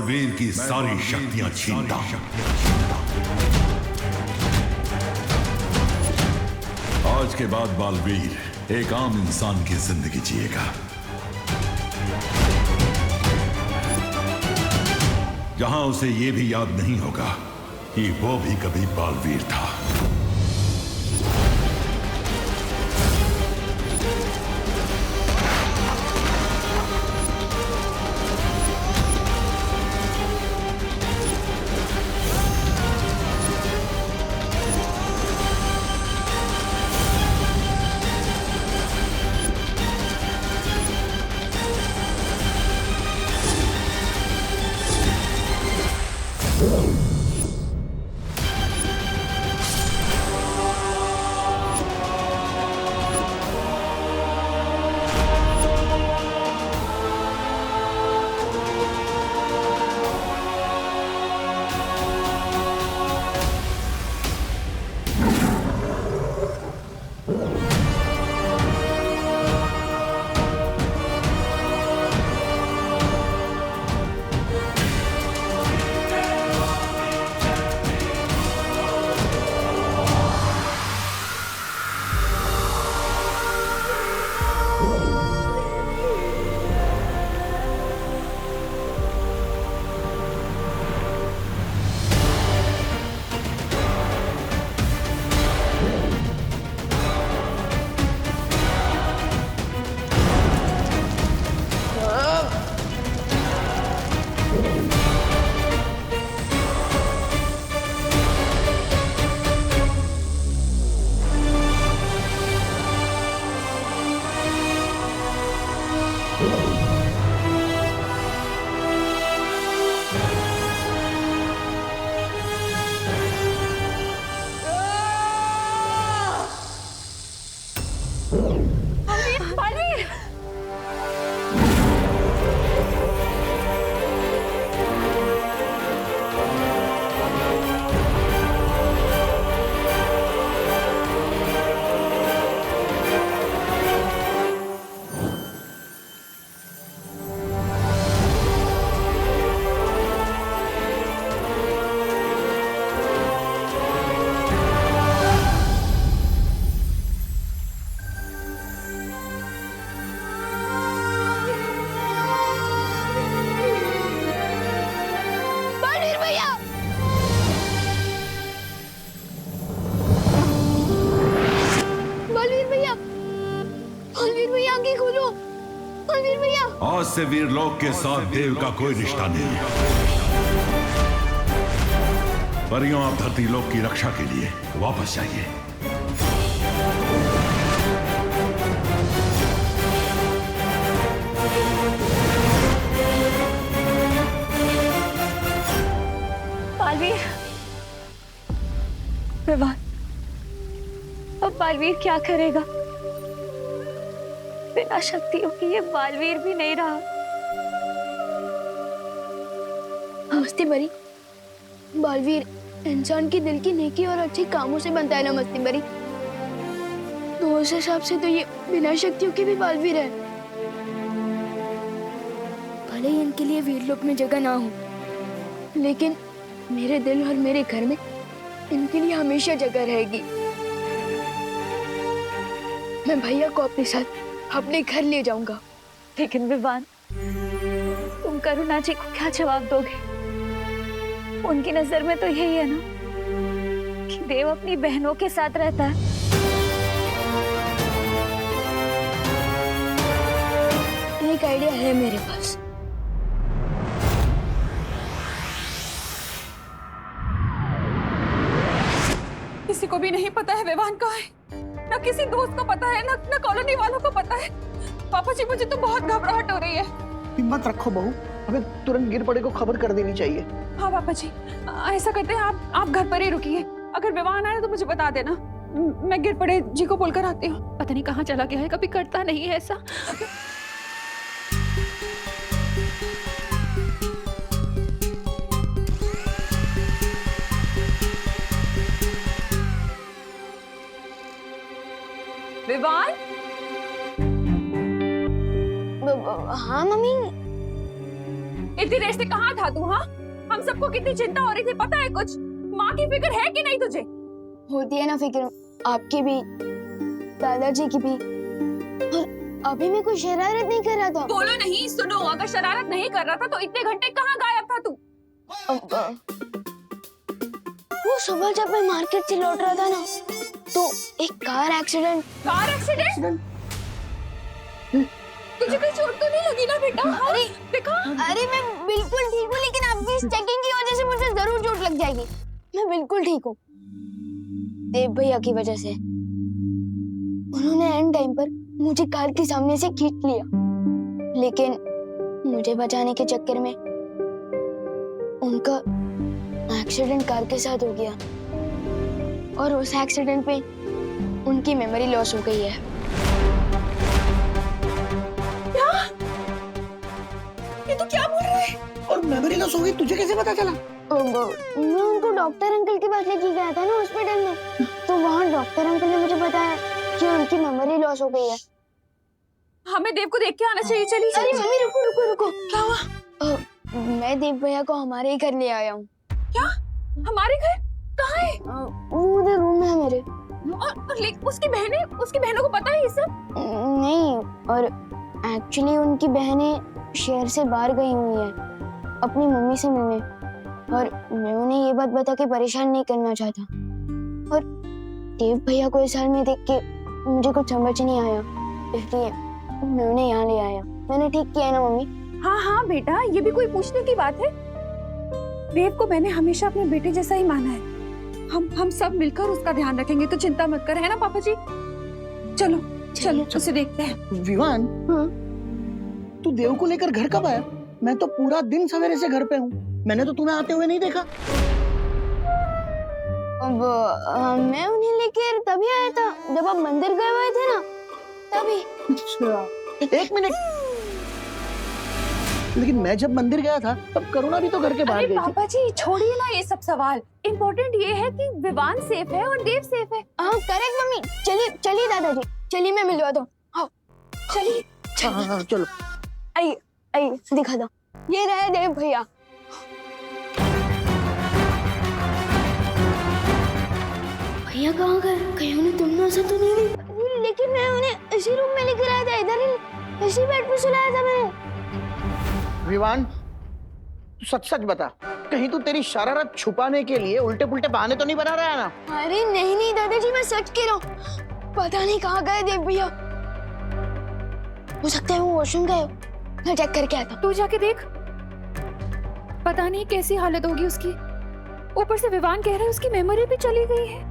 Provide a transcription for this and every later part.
वीर की सारी शक्तियां छीनता हूं। आज के बाद बालवीर एक आम इंसान की जिंदगी जिएगा, जहां उसे यह भी याद नहीं होगा कि वो भी कभी बालवीर था। आज से वीरलोक के साथ देव का कोई रिश्ता नहीं है। परियों, आप धरती लोक की रक्षा के लिए वापस जाइए। बालवीर, विवान, अब बालवीर क्या करेगा? बिना शक्तियों की ये बालवीर भी नहीं रहा। नमस्ते बरी। बालवीर इंसान की दिल की नेकी और अच्छे कामों से बनता है। नमस्ते बरी। तो उस हिसाब से तो ये बिना शक्तियों के भी बालवीर है। भले ही इनके लिए वीरलोक में जगह ना हो, लेकिन मेरे दिल और मेरे घर में इनके लिए हमेशा जगह रहेगी। मैं भैया को अपने साथ अपने घर ले जाऊंगा। लेकिन विवान, तुम करुणा जी को क्या जवाब दोगे? उनकी नजर में तो यही है ना कि देव अपनी बहनों के साथ रहता है। एक आइडिया है मेरे पास। किसी को भी नहीं पता है विवान कहाँ है, ना किसी दोस्त को पता है, ना कॉलोनी वालों को पता है। पापा जी, मुझे तो बहुत घबराहट हो रही है। हिम्मत रखो बहू, हमें तुरंत गिर पड़े को खबर कर देनी चाहिए। हाँ पापा जी, ऐसा करते हैं, आप घर पर ही रुकिए। अगर विवान आए तो मुझे बता देना। मैं गिर पड़े जी को बोलकर आती हूँ। पता नहीं कहाँ चला गया है, कभी करता नहीं है ऐसा। विवान? हाँ मम्मी। इतनी देर से कहाँ था तू? हाँ, हम सबको कितनी चिंता हो रही थी, पता है कुछ? माँ की फिक्र है कि नहीं तुझे? होती है ना फिक्र, आपकी भी, दादाजी की भी। और अभी मैं कोई शरारत नहीं कर रहा था। बोलो नहीं, सुनो, अगर शरारत नहीं कर रहा था तो इतने घंटे कहाँ गायब था तू? वो सुबह जब मैं मार्केट से लौट रहा था ना, तो एक कार एक्सीडेंट। Car accident? तुझे कोई चोट तो नहीं लगी ना बेटा? अरे देखा? अरे मैं बिल्कुल ठीक हूँ, लेकिन आपकी इस चेकिंग की वजह से मुझे जरूर चोट लग जाएगी। मैं बिल्कुल ठीक हूँ, देव भैया की वजह से। उन्होंने एंड टाइम पर मुझे कार के सामने से खींच लिया, लेकिन मुझे बचाने के चक्कर में उनका एक्सीडेंट कार के साथ हो गया, और उस एक्सीडेंट पे उनकी मेमोरी लॉस हो गई है। ये तो क्या बोल रहे हैं? और मेमोरी लॉस हो गई, तुझे कैसे पता चला? मैं उनको डॉक्टर अंकल के पास लेके गया था ना हॉस्पिटल में, तो वहाँ डॉक्टर अंकल ने मुझे बताया कि उनकी मेमोरी लॉस हो गई है। हमें देव को देख के आना चाहिए। चलिए अरे मम्मी रुको रुको रुको। क्या हुआ? मैं देव भैया को हमारे ही घर ले आया हूँ। क्या? हमारे घर? कहाँ है? वो उधर रूम है मेरे। और उसकी बहनों को पता है ये सब? नहीं, और एक्चुअली उनकी बहनें शहर से बाहर गई हुई हैं अपनी मम्मी से मिलने, और मैं उन्हें ये बात बता के परेशान नहीं करना चाहता। और देव भैया को इस हाल में देख के मुझे कुछ समझ नहीं आया, इसलिए मैं उन्हें यहाँ ले आया। मैंने ठीक किया ना मम्मी? हाँ हाँ बेटा, ये भी कोई पूछने की बात है? देव को मैंने हमेशा अपने बेटे जैसा ही माना है। हम सब मिलकर उसका ध्यान रखेंगे, तो चिंता मत कर, है ना पापा जी? चलो चलो उसे देखते हैं। विवान, तू देव को लेकर घर कब आया? मैं तो पूरा दिन सवेरे से घर पे हूँ, मैंने तो तुम्हें आते हुए नहीं देखा। अब मैं उन्हें लेकर तभी आया था जब आप मंदिर गए हुए थे ना, तभी। अच्छा, एक मिनट, लेकिन मैं जब मंदिर गया था तब करुणा भी तो घर के बाहर अरे गई थी। पापा जी छोड़िए ना ये सब सवाल, इम्पोर्टेंट ये है कि विवान सेफ है और देव सेफ है। हाँ करेक्ट मम्मी। चलिए चलिए दादाजी, चलिए मैं मिलवा दूँ। हाँ चलिए। हाँ, चलो। आइए आइए दिखा दो, ये रहे देव भैया। भैया कहाँ गए? कहीं उन्हें तुमने ऐसा तो नहीं दी? लेकिन मैं उन्हें इसी रूम में लेकर आया था, इधर ही इसी बेड पे सुलाया था मैंने। विवान, तू सच सच बता, कहीं तू तेरी शरारत छुपाने के लिए उल्टे पुल्टे बहाने तो नहीं बना रहा है ना? अरे नहीं नहीं दादाजी, मैं सच कह रहा हूँ। पता नहीं कहाँ गए देव भैया, हो सकता है वो वॉशरूम गए हो। मैं चेक करके आता। तू जाके देख, पता नहीं कैसी हालत होगी उसकी। ऊपर से विवान कह रहा है उसकी मेमोरी भी चली गई है।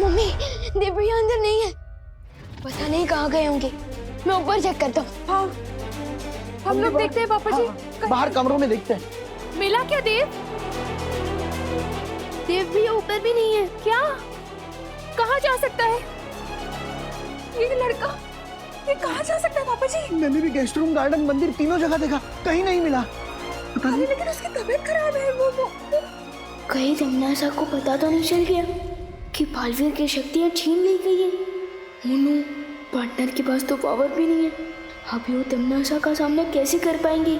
मम्मी, देव भैया अंदर नहीं है, पता नहीं कहाँ गए होंगे। मैं ऊपर चेक करता हूँ। हाँ, हम लोग देखते हैं पापा जी। हाँ, बाहर कमरों में देखते हैं। मिला क्या देव? देव भैया ऊपर भी नहीं है। क्या? कहाँ जा सकता है ये लड़का? ये कहाँ जा सकता है पापा जी? मैंने भी गेस्ट रूम, गार्डन, मंदिर तीनों जगह देखा, कहीं नहीं मिला। पता नहीं, लेकिन उसकी तबीयत खराब है। वो कहीं तमन्ना को पता तो नहीं चल गया कि बालवीर की शक्तियाँ छीन ली गई है? मोनू, पार्टनर के पास तो पावर भी नहीं है, अभी वो तमन्ना का सामना कैसे कर पाएंगे?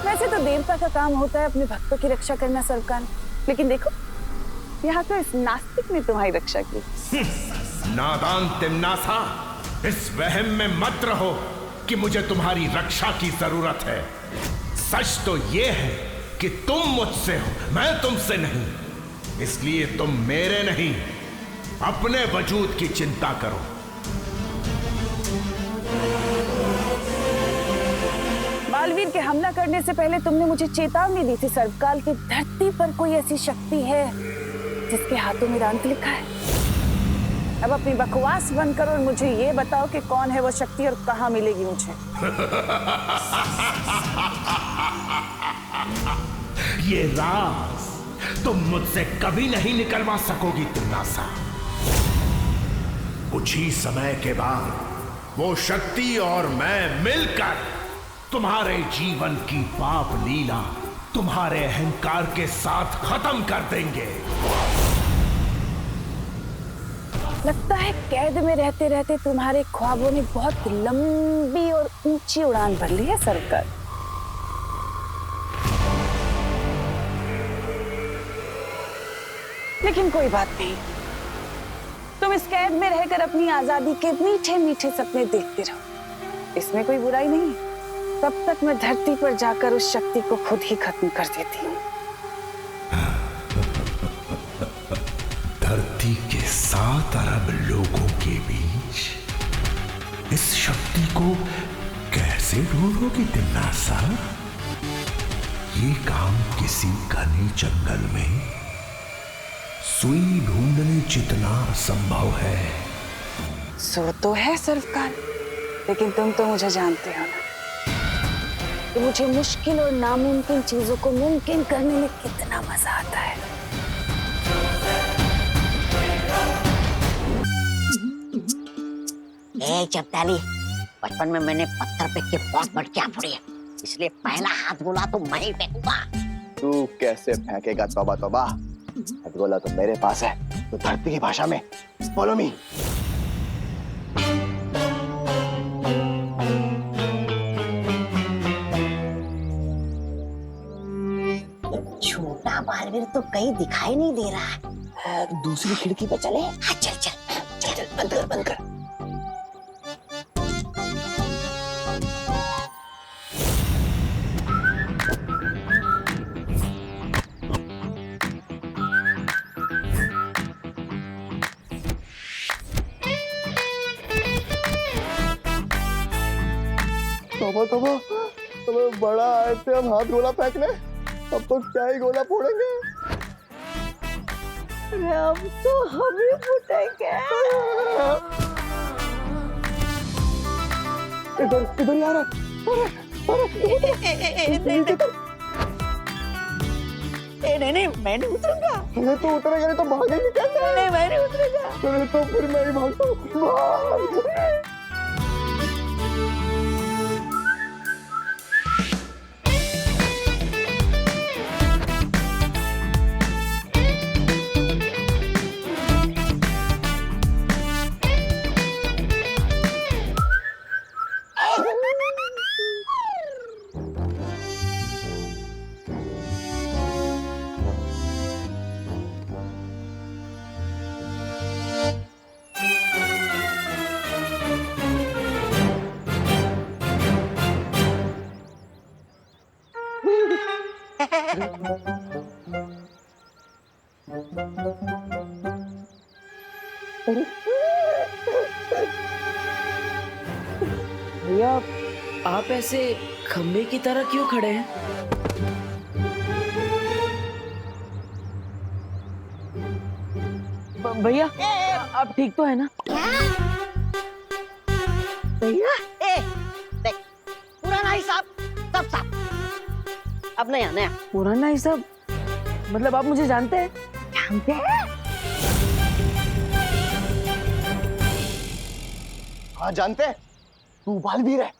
वैसे तो देवता का काम होता है अपने भक्तों की रक्षा करना सरकार, लेकिन देखो यहाँ तो इस नास्तिक ने तुम्हारी रक्षा की। नादान तिम्नासा, इस वहम में मत रहो कि मुझे तुम्हारी रक्षा की जरूरत है। सच तो ये है कि तुम मुझसे हो, मैं तुमसे नहीं। इसलिए तुम मेरे नहीं, अपने वजूद की चिंता करो। बालवीर के हमला करने से पहले तुमने मुझे चेतावनी दी थी सर्वकाल की धरती पर कोई ऐसी शक्ति है जिसके हाथों में अंत लिखा है। अब अपनी बकवास बंद करो और मुझे ये बताओ कि कौन है वो शक्ति और कहाँ मिलेगी मुझे। ये राज तुम मुझसे कभी नहीं निकलवा सकोगी तिम्नासा। कुछ ही समय के बाद वो शक्ति और मैं मिलकर तुम्हारे जीवन की पाप लीला तुम्हारे अहंकार के साथ खत्म कर देंगे। लगता है कैद में रहते रहते तुम्हारे ख्वाबों ने बहुत लंबी और ऊंची उड़ान भर ली है सरकार। लेकिन कोई बात नहीं, तुम इस कैद में रहकर अपनी आजादी के मीठे मीठे सपने देखते रहो, इसमें कोई बुराई नहीं। तब तक मैं धरती पर जाकर उस शक्ति को खुद ही खत्म कर देती हूँ। धरती के 7 अरब लोगों के बीच इस शक्ति को कैसे ढूंढोगी तिम्नासा? ये काम किसी घने जंगल में सुई ढूंढने जितना संभव है। सो तो है सरकार, लेकिन तुम तो मुझे जानते हो ना कि मुझे मुश्किल और नामुमकिन चीजों को मुमकिन करने में कितना मजा आता है। ए चपताली, बचपन में मैंने पत्थर फेंक के बहुत मटकियां फोड़ी है, इसलिए पहला हाथ गोला तो मैं ही फेंकूंगा। तू कैसे फेंकेगा? तौबा तौबा, हाथ गोला तो मेरे पास है। तो धरती की भाषा में फॉलो मी। छोटा बालवीर तो कहीं दिखाई नहीं दे रहा है। दूसरी खिड़की पे चले। हाँ, चल चल चल चल, बंद कर बंद कर। तौबा तौबा, तुम्हें बड़ा आए थे हम हाथ गोला फेंकने, अब तो क्या ही गोला फोड़ेंगे। अब तो हम ही फूटेंगे। इधर इधर यार, नहीं मैं नहीं उतरूंगा। अरे तो उतरेगा नहीं तो भागेंगे कैसे? नहीं मैं नहीं उतरूंगा। अरे तो फिर मैं ही भागता हूँ। भैया, आप ऐसे खंबे की तरह क्यों खड़े हैं? भैया, आप ठीक तो है ना? भैया देख, पुराना हिसाब सब साफ, अब नया नया। पुराना हिसाब मतलब आप मुझे जानते हैं? जानते हैं? हाँ जानते हैं, तू बालवीर है।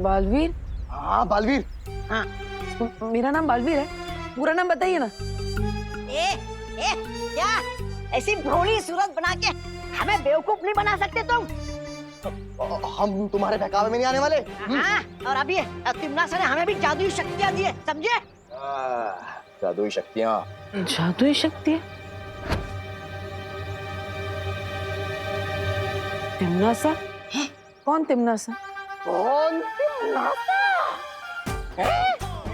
बालवीर? हाँ बालवीर। हाँ। मेरा नाम बालवीर है, पूरा नाम बताइए ना। क्या ऐसी भोली सूरत बना के हमें बेवकूफ नहीं बना सकते तुम? हम तुम्हारे बहकावे में नहीं आने वाले। हाँ, और अभी तिम्नासा ने हमें भी जादुई शक्तियाँ दी है, समझे? जादुई शक्तियाँ? जादुई शक्ति? तिम्नासा? कौन तिम्नासा? कौन तिम्नासा?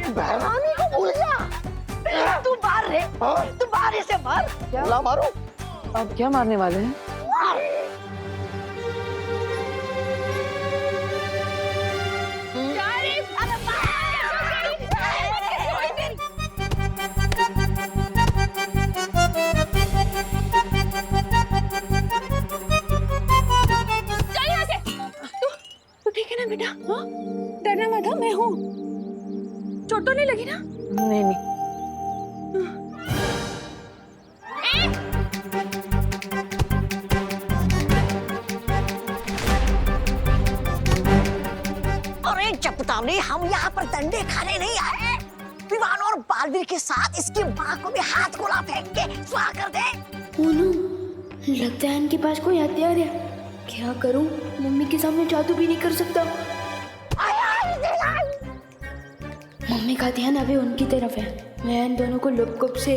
बहरानी को भूल जा। तू बाहर रहे, तू बाहर से मार। क्या मारो? आप क्या मारने वाले हैं? ठीक है ना बेटा? हाँ, डरना मत, मैं हूँ। चोट तो नहीं लगी ना? नहीं नहीं। अरे चपटाने, हम यहाँ पर डंडे खाने नहीं आए। विवान और बालवीर के साथ इसकी माँ को भी हाथ गोला फेंक के स्वाहा कर दे। ओनू, लगता है इनके पास कोई हथियार है। क्या करूं? मम्मी के सामने जादू भी नहीं कर सकता। मम्मी का ध्यान अभी उनकी तरफ है। मैं इन दोनों को लुप-गुप से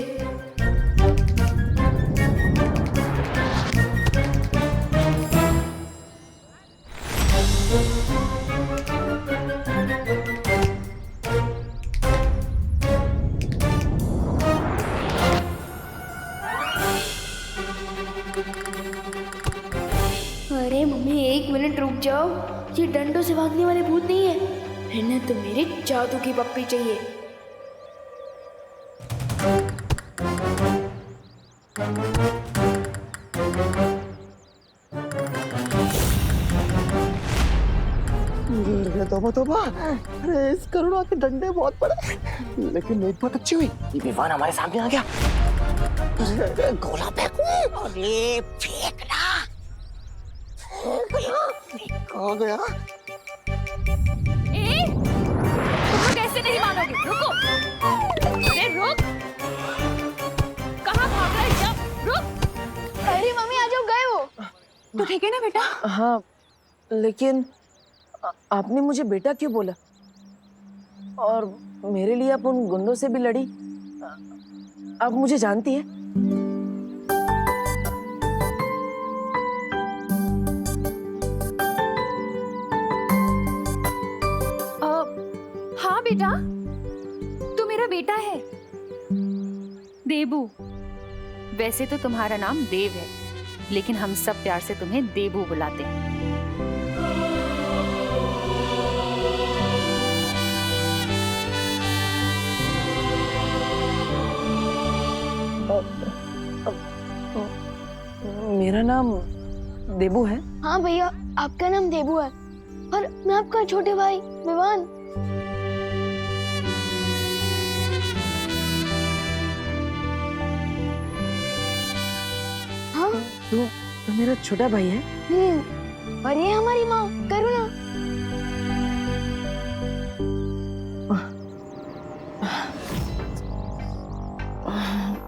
अरे मम्मी, 1 मिनट रुक जाओ। ये डंडों से भागने वाले भूत नहीं है, इन्हें तो मेरी जादू की पप्पी चाहिए। अरे तौबा तौबा, अरे इस करुणा के डंडे बहुत बड़े, लेकिन एक बात अच्छी हुई, ये विवान हमारे सामने आ गया। अरे गोला फेंकू। अरे फेंकना। कहाँ गया? तुम कैसे नहीं मानोगे? रुको, अरे रुक, कहाँ भाग रहा है? जब रुक। अरे मम्मी, आ जाओ, गए वो। तो ठीक है ना बेटा? हाँ, लेकिन आपने मुझे बेटा क्यों बोला? और मेरे लिए आप उन गुंडों से भी लड़ी। आप मुझे जानती है? हाँ बेटा, तू मेरा बेटा है, देबू। वैसे तो तुम्हारा नाम देव है, लेकिन हम सब प्यार से तुम्हें देबू बुलाते हैं। मेरा नाम देबू है। हाँ भैया, आपका नाम देबू है और मैं आपका छोटे भाई विवान। हाँ। तो मेरा छोटा भाई है। और ये हमारी माँ करुणा।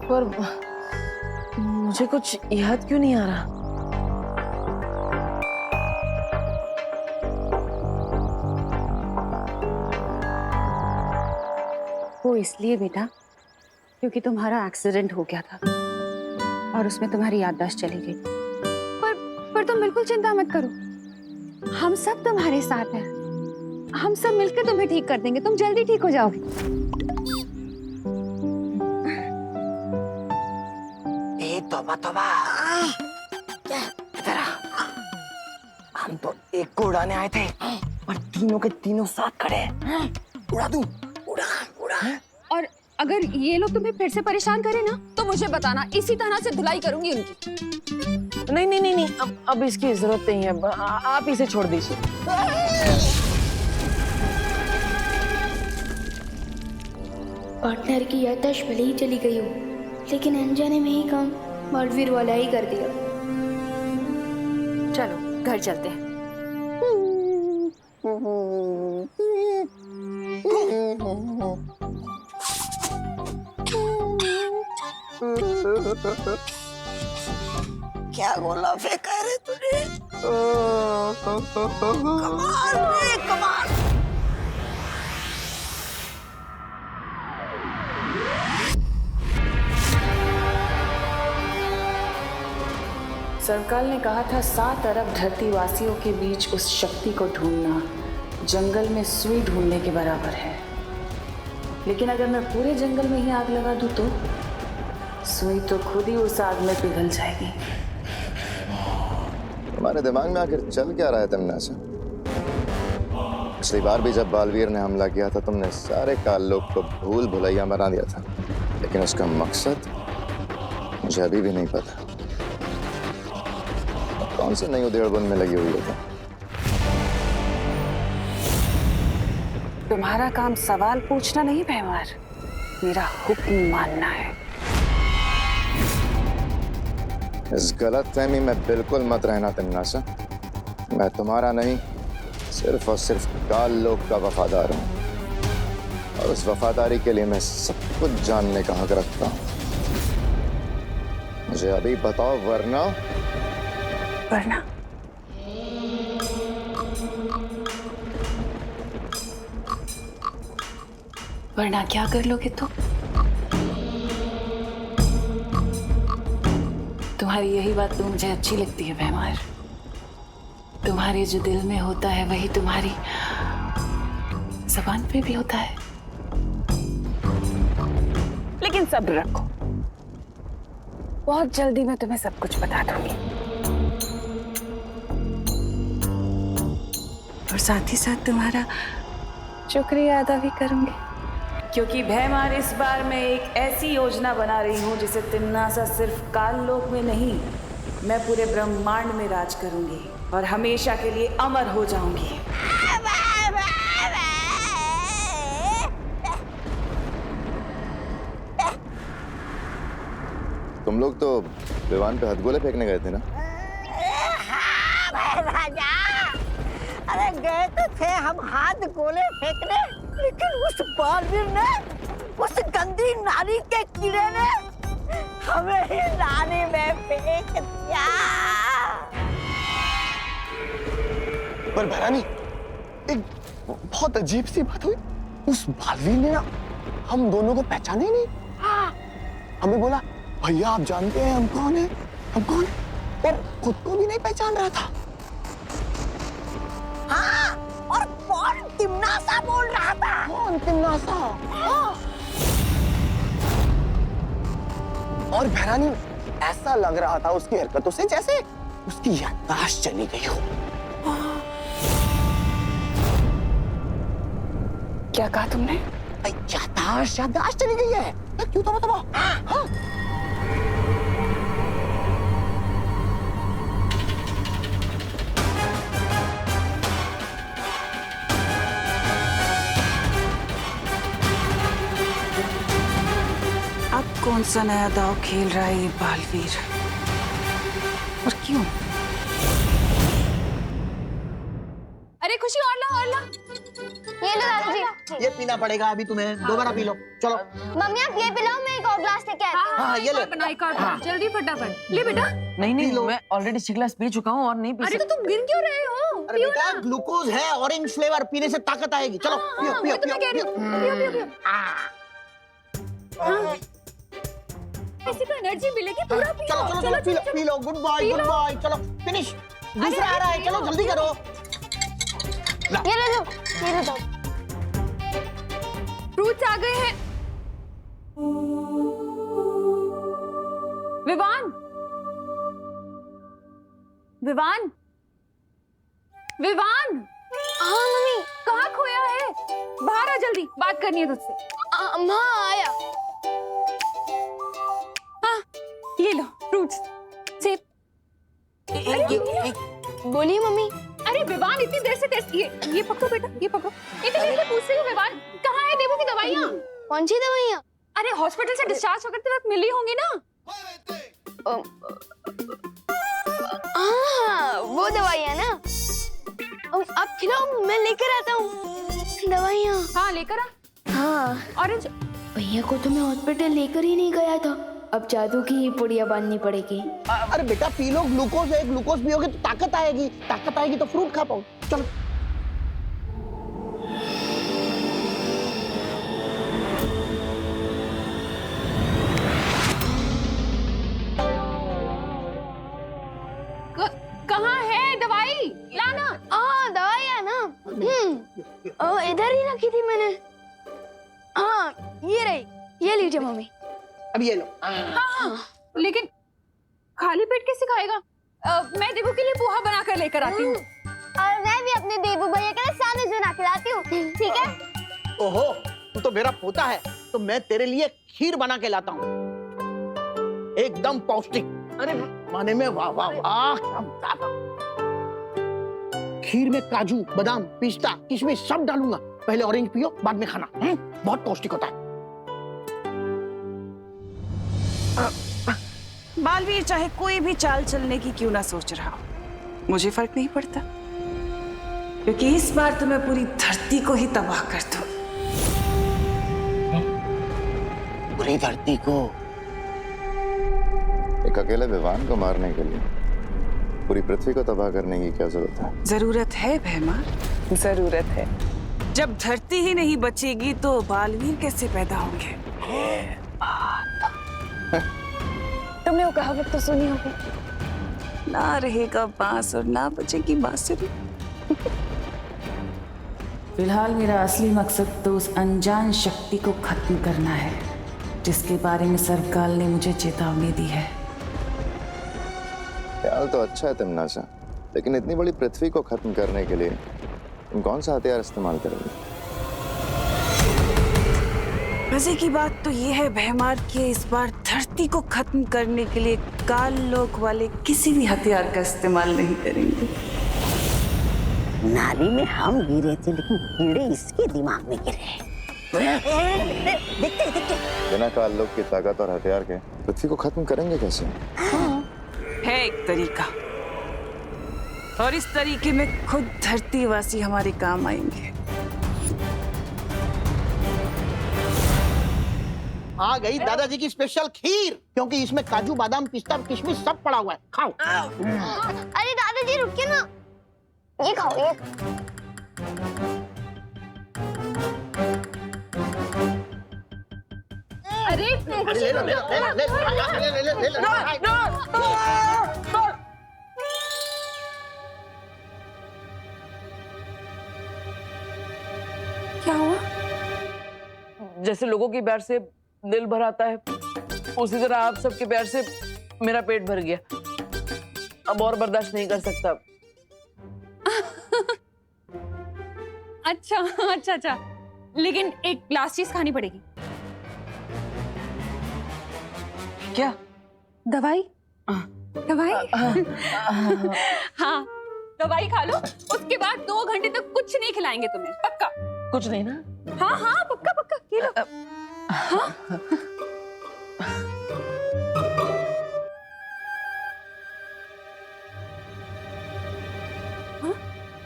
पर मुझे कुछ याद क्यों नहीं आ रहा? वो इसलिए बेटा क्योंकि तुम्हारा एक्सीडेंट हो गया था और उसमें तुम्हारी याददाश्त चली गई। पर तुम बिल्कुल चिंता मत करो, हम सब तुम्हारे साथ हैं। हम सब मिलकर तुम्हें ठीक कर देंगे, तुम जल्दी ठीक हो जाओगे। तौबा तौबा, इधर आ। हम तो एक को उड़ाने आए थे और तीनों के तीनों साथ खड़े हैं। उड़ा दूं? उड़ा उड़ा। और अगर ये लोग तुम्हें फिर से परेशान करें ना तो मुझे बताना, इसी तरह से धुलाई करूंगी उनकी। नहीं नहीं नहीं नहीं, अब इसकी जरूरत नहीं है। आप इसे छोड़ दीजिए। पार्टनर की याददाश्त भले ही चली गई हो, लेकिन अनजाने में ही काम बालवीर वाला ही कर दिया। चलो घर चलते हैं। क्या गोला फेंका रे तूने? कमाल रे कमाल। सरकार ने कहा था 7 अरब धरती वासियों के बीच उस शक्ति को ढूंढना जंगल में सुई ढूंढने के बराबर है। लेकिन अगर मैं पूरे जंगल में ही आग लगा दूं तो सुई तो खुद ही उस आग में पिघल जाएगी। तुम्हारे दिमाग में आखिर चल क्या रहा है तमन्नासा? पिछली बार भी जब बालवीर ने हमला किया था तुमने सारे काल लोग को भूल भुलैया बना दिया था, लेकिन उसका मकसद मुझे अभी भी नहीं पता। कौन सी नई उधेड़बुन में लगी हुई है? तुम्हारा काम सवाल पूछना नहीं भैमार, मेरा हुक्म मानना है। इस गलतफहमी में बिल्कुल मत रहना तिम्नासा। मैं तुम्हारा नहीं, सिर्फ और सिर्फ काल लोक का वफादार हूं, और उस वफादारी के लिए मैं सब कुछ जानने का हक रखता हूं। मुझे अभी बताओ, वरना वरना क्या कर लोगे तुम? तुम्हारी यही बात तो मुझे अच्छी लगती है भैमार। तुम्हारे जो दिल में होता है वही तुम्हारी जबान पे भी होता है। लेकिन सब्र रखो, बहुत जल्दी मैं तुम्हें सब कुछ बता दूंगी। और साथ ही साथ तुम्हारा शुक्रिया अदा भी करूंगी, क्योंकि भैमार इस बार मैं एक ऐसी योजना बना रही हूँ जिसे तिम्नासा सिर्फ काल लोक में नहीं, मैं पूरे ब्रह्मांड में राज करूंगी और हमेशा के लिए अमर हो जाऊंगी। तुम लोग तो विवान पे हथगोले फेंकने गए थे ना? हाँ भाई राजा, अरे गए तो थे हम हाथ गोले फेंकने, लेकिन उस बालवीर ने, उस गंदी नारी के कीड़े ने हमें ही नाली में फेंक दिया। पर भैरानी, एक बहुत अजीब सी बात हुई। उस बालवीर ने ना हम दोनों को पहचाने ही नहीं। हमें बोला, भैया आप जानते हैं हम कौन है, हम कौन, और खुद को भी नहीं पहचान रहा था। हाँ, और कौन तिम्नासा बोल रहा था? कौन तिम्नासा? हाँ। और भैरानी, ऐसा लग रहा था उसकी हरकतों से जैसे उसकी याददाश्त चली गई हो। क्या कहा तुमने? याददाश्त चली गई है। क्यों तो बताओ। हाँ। अब कौन सा नया दाव खेल रहा है ये बालवीर, और क्यों? अरे खुशी, और ला और ला। ये लो दादाजी। ये पीना पड़ेगा अभी तुम्हें, दोबारा पी लो। चलो मम्मी आप ये पिलाओ, मैं एक और ग्लास लेके आती हूँ। हाँ, ये ले। बनाई कर जल्दी फटाफट ले बेटा। नहीं, मैं ऑलरेडी 6 ग्लास पी चुका हूँ और नहीं पी अरे तो तुम गिर क्यों रहे हो? अरे बेटा, ग्लूकोज है, ऑरेंज फ्लेवर, पीने से ताकत आएगी। चलो पियो पियो मैं तुम्हें कह रही हूँ, पियो पियो पियो। किसी को एनर्जी मिलेगी, पूरा पियो। चलो चलो चलो पी लो। Good boy, good boy. चलो फिनिश, दूसरा आ रहा है, चलो जल्दी करो। ये ले लो, ये ले दो। फ्रूट्स आ गए हैं। विवान, विवान, विवान। हाँ मम्मी। कहाँ खोया है? बाहर आ जल्दी, बात करनी है तुझसे। माँ आया। हाँ, ये लो फ्रूट्स, सेब। बोलिए मम्मी। अरे विवान, इतनी देर से ये पकड़ो बेटा, ये पकड़ो। इतनी देर से पूछ रही हूँ विवान, कहाँ है देवो की दवाइयाँ? कौन सी दवाइयाँ? अरे हॉस्पिटल से डिस्चार्ज होकर वक्त मिली होंगी ना? हाँ, वो दवाइयाँ ना। आप खिलाओ, मैं लेकर आता हूँ दवाइयाँ। हाँ लेकर आ। हाँ। ऑरेंज। भैया को तो मैं हॉस्पिटल लेकर ही नहीं गया था, अब जादू की ही पुड़िया बांधनी पड़ेगी। अरे बेटा पी लो, ग्लूकोज है, ग्लूकोज पियोगे तो ताकत आएगी, ताकत आएगी तो फ्रूट खा पाओ। चलो कहाँ है दवाई? लाना। दवाइयाँ ना, इधर ही रखी थी मैंने। हाँ ये रही, ये लीजिए मम्मी। अब ये लो। हाँ, लेकिन खाली पेट कैसे खाएगा? मैं देवू के लिए पोहा बना कर लेकर आती हूँ। और मैं भी अपने देवू भैया के लिए सैंडविच बना के लाती हूँ, ठीक है? ओहो, तू तो मेरा पोता है, तो मैं तेरे लिए खीर बना के लाता हूँ, एकदम पौष्टिक। अरे माने में वाह वाह वाह, क्या बात है। खीर में काजू, बादाम, पिस्ता, किशमिश सब डालूंगा। पहले ऑरेंज पियो, बाद में खाना। बहुत पौष्टिक होता है। बालवीर चाहे कोई भी चाल चलने की क्यों ना सोच रहा हो, मुझे फर्क नहीं पड़ता, क्योंकि इस बार तो मैं पूरी धरती को ही तबाह कर दूं। पूरी धरती को? एक अकेले विवान को मारने के लिए पूरी पृथ्वी को तबाह करने की क्या जरूरत है? जरूरत है भैमार, जरूरत है। जब धरती ही नहीं बचेगी तो बालवीर कैसे पैदा होंगे? तुमने वो कहावत तो सुनी होगी, ना रहेगा बांस और ना बचेगी बांसुरी। फिलहाल मेरा असली मकसद तो उस अनजान शक्ति को खत्म करना है, जिसके बारे में सर्वकाल ने मुझे चेतावनी दी है। ख्याल तो अच्छा है तिम्नासा, लेकिन इतनी बड़ी पृथ्वी को खत्म करने के लिए तुम कौन सा हथियार इस्तेमाल करोगे? मजे की बात तो ये है भैमार कि इस बार धरती को खत्म करने के लिए काल लोक वाले किसी भी हथियार का इस्तेमाल नहीं करेंगे। नाली में हम गिरे थे, लेकिन कीड़े इसके दिमाग में गिरे। देखते बिना काल लोक की ताकत और हथियार के पृथ्वी को खत्म करेंगे कैसे? है एक तरीका, और इस तरीके में खुद धरतीवासी हमारे काम आएंगे। आ गई दादाजी की स्पेशल खीर, क्योंकि इसमें काजू बादाम पिस्ता किशमिश सब पड़ा हुआ है। खाओ। अरे दादाजी रुकिए ना, ये खाओ ये। अरे ले लो, ले लो, ले लो, ले लो, ले लो। क्या हुआ? जैसे लोगों के प्यार से दिल भर आता है, उसी तरह आप सबके प्यार से मेरा पेट भर गया। अब और बर्दाश्त नहीं कर सकता। अच्छा, लेकिन एक लास्ट चीज खानी पड़ेगी। क्या? दवाई? दवाई? हाँ, दवाई खा लो, उसके बाद 2 घंटे तक कुछ नहीं खिलाएंगे तुम्हें, पक्का? कुछ नहीं ना? हाँ, पक्का ये लो। हाँ?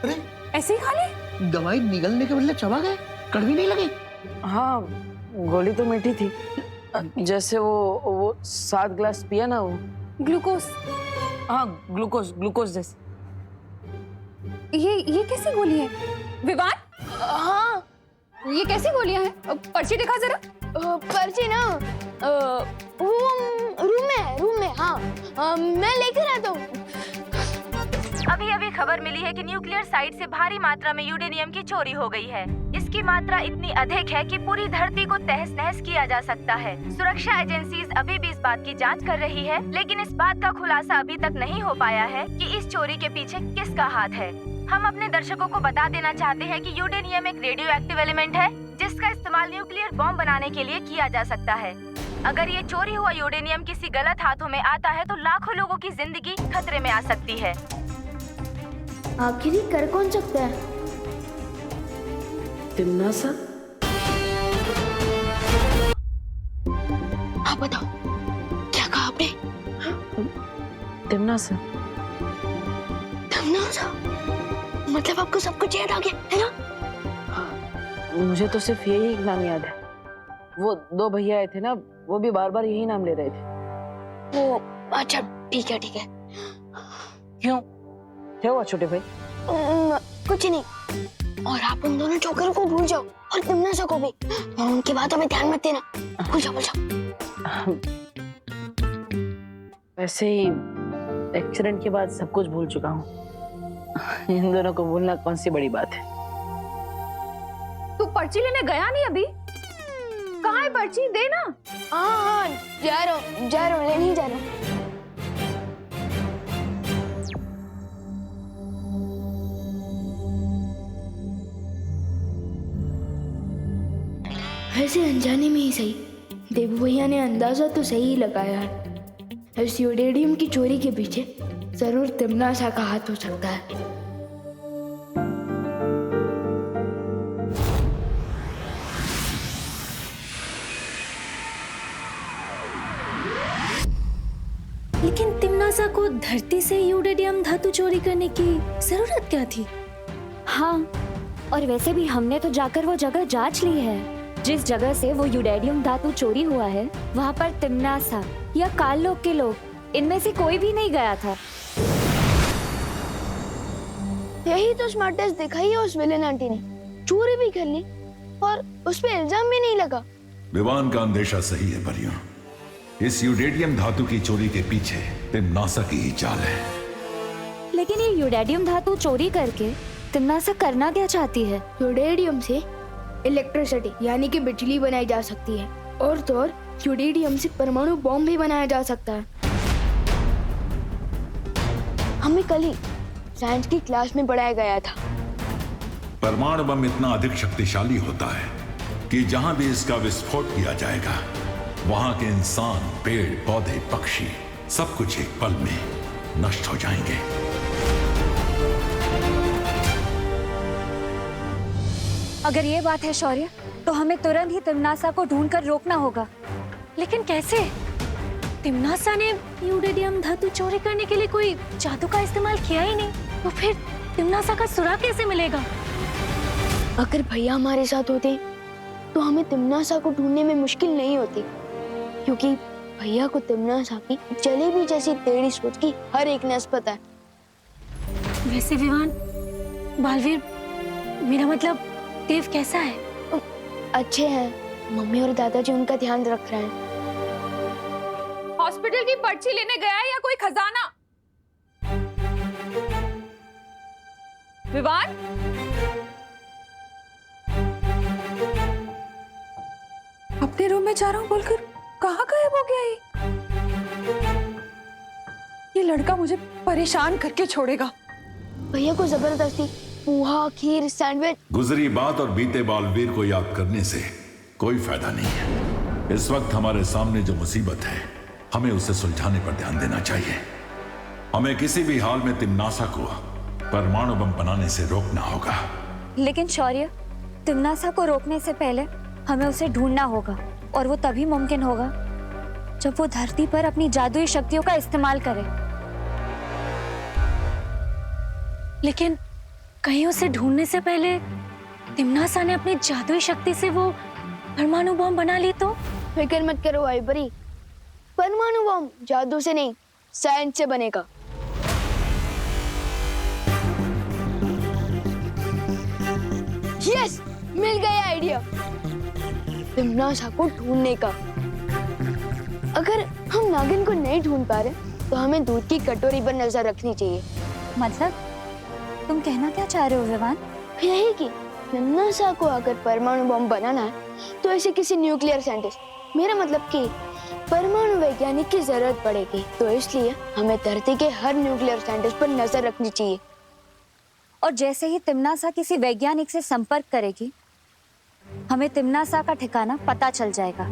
अरे ऐसे ही खा ले? दवाई निगलने के बदले चबा गए, कड़वी नहीं लगी? हाँ, गोली तो मीठी थी। जैसे वो 7 ग्लास पिया ना वो। ग्लूकोज? हाँ, ग्लूकोज जैसे। ये कैसी गोली है विवान? हाँ, ये कैसी गोलियां हैं? पर्ची दिखा जरा। पर्ची ना वो रूम में। हाँ, मैं लेकर आता हूँ। अभी खबर मिली है कि न्यूक्लियर साइट से भारी मात्रा में यूरेनियम की चोरी हो गई है। इसकी मात्रा इतनी अधिक है कि पूरी धरती को तहस नहस किया जा सकता है। सुरक्षा एजेंसीज अभी भी इस बात की जांच कर रही है, लेकिन इस बात का खुलासा अभी तक नहीं हो पाया है कि इस चोरी के पीछे किसका हाथ है। हम अपने दर्शकों को बता देना चाहते हैं कि यूरेनियम एक रेडियो एक्टिव एलिमेंट है, जिसका इस्तेमाल न्यूक्लियर बॉम्ब बनाने के लिए किया जा सकता है। अगर ये चोरी हुआ यूरेनियम किसी गलत हाथों में आता है तो लाखों लोगों की जिंदगी खतरे में आ सकती है। आखिर कर कौन सकता है? तिम्नासा? आप बताओ, क्या कहा आपने? तिम्नासा? मतलब आपको सब कुछ याद आ गया है ना? मुझे तो सिर्फ यही एक नाम याद है। वो 2 भैया आए थे ना, वो भी बार बार यही नाम ले रहे थे। वो अच्छा, ठीक है। क्यों? क्या हुआ छोटे भाई? कुछ नहीं। और आप उन दोनों जोकर को भूल जाओ, और तिम्नासा को भी, और उनकी बातों में ध्यान मत देना। भूल जाओ। वैसे ही एक्सीडेंट के बाद सब कुछ भूल चुका हूँ। इन दोनों को भूलना कौन सी बड़ी बात है। तू पर्ची लेने गया नहीं अभी? कहाँ है पर्ची? दे ना। हाँ, जा रहा हूँ, लेने ही जा रहा हूँ। ऐसे अनजाने में ही सही, देव भैया ने अंदाजा तो सही ही लगाया है। इस यूरेनियम की चोरी के पीछे जरूर तिम्नासा का हाथ हो सकता है। लेकिन तिम्नासा को धरती से यूरेनियम धातु चोरी करने की जरूरत क्या थी? हाँ, और वैसे भी हमने तो जाकर वो जगह जांच ली है। जिस जगह से वो यूरेनियम धातु चोरी हुआ है, वहाँ पर तिम्नासा या काललोक के लोग इनमें से कोई भी नहीं गया था। यही तो स्मार्टेस्ट दिखाई है उस विलेन आंटी ने, चोरी भी कर ली और उस पे इल्जाम भी नहीं लगा। विवान का अंदेशा सही है परियों। इस यूरेनियम धातु की चोरी के पीछे तिम्नासा की ही चाल है। लेकिन ये यूरेनियम धातु चोरी करके तिम्नासा करना क्या चाहती है? यूरेनियम से इलेक्ट्रिसिटी यानी कि बिजली बनाई जा सकती है, और तो और यूरेनियम से परमाणु बॉम्ब भी बनाया जा सकता है। हमें कल ही साइंस की क्लास में पढ़ाया गया था। परमाणु बम इतना अधिक शक्तिशाली होता है कि जहां भी इसका विस्फोट किया जाएगा, वहां के इंसान, पेड़ पौधे, पक्षी सब कुछ एक पल में नष्ट हो जाएंगे। अगर ये बात है शौर्य, तो हमें तुरंत ही तिम्नासा को ढूंढकर रोकना होगा। लेकिन कैसे? तिम्नासा ने यूरेनियम धातु चोरी करने के लिए कोई जादू का इस्तेमाल किया ही नहीं, तो फिर तिम्नासा का सुराग कैसे मिलेगा? अगर भैया हमारे साथ होते तो हमें तिम्नासा को ढूंढने में मुश्किल नहीं होती, क्योंकि भैया को तिम्नासा की जलेबी जैसी टेढ़ी सोच की हर एक नस पता है। वैसे विवान, बालवीर, मेरा मतलब देव कैसा है? अच्छे हैं, मम्मी और दादाजी उनका ध्यान रख रहे हैं। हॉस्पिटल की पर्ची लेने गया है या कोई खजाना? विवान, अपने रूम में जा रहा हूँ बोलकर कहाँ गायब हो गया ये लड़का मुझे परेशान करके छोड़ेगा। भैया को जबरदस्ती पोहा, खीर, सैंडविच। गुजरी बात और बीते बालवीर को याद करने से कोई फायदा नहीं है। इस वक्त हमारे सामने जो मुसीबत है, हमें उसे सुलझाने पर ध्यान देना चाहिए। हमें किसी भी हाल में तिम्नासा को परमाणु बम बनाने से रोकना होगा। लेकिन शौर्य, तिम्नासा को रोकने से पहले हमें उसे ढूंढना होगा, और वो तभी मुमकिन होगा जब वो धरती पर अपनी जादुई शक्तियों का इस्तेमाल करे। लेकिन कहीं उसे ढूंढने से पहले तिम्नासा ने अपनी जादुई शक्ति से वो परमाणु बम बना ली तो? फिक्र मत करो आइबरी, परमाणु बम जादू से नहीं, साइंस से बनेगा। यस, मिल गया आइडिया तिम्नासा को ढूंढने का। अगर हम नागिन को नहीं ढूंढ पा रहे तो हमें दूध की कटोरी पर नजर रखनी चाहिए। मतलब तुम कहना क्या चाह रहे हो विवान? यही कि तिम्नासा को अगर परमाणु बम बनाना है तो ऐसे किसी न्यूक्लियर साइंटिस्ट, मेरा मतलब कि परमाणु वैज्ञानिक की जरूरत पड़ेगी। तो इसलिए हमें धरती के हर न्यूक्लियर साइंटिस्ट पर नजर रखनी चाहिए। और जैसे ही तिम्नासा किसी वैज्ञानिक से संपर्क करेगी, हमें तिम्नासा का ठिकाना पता चल जाएगा।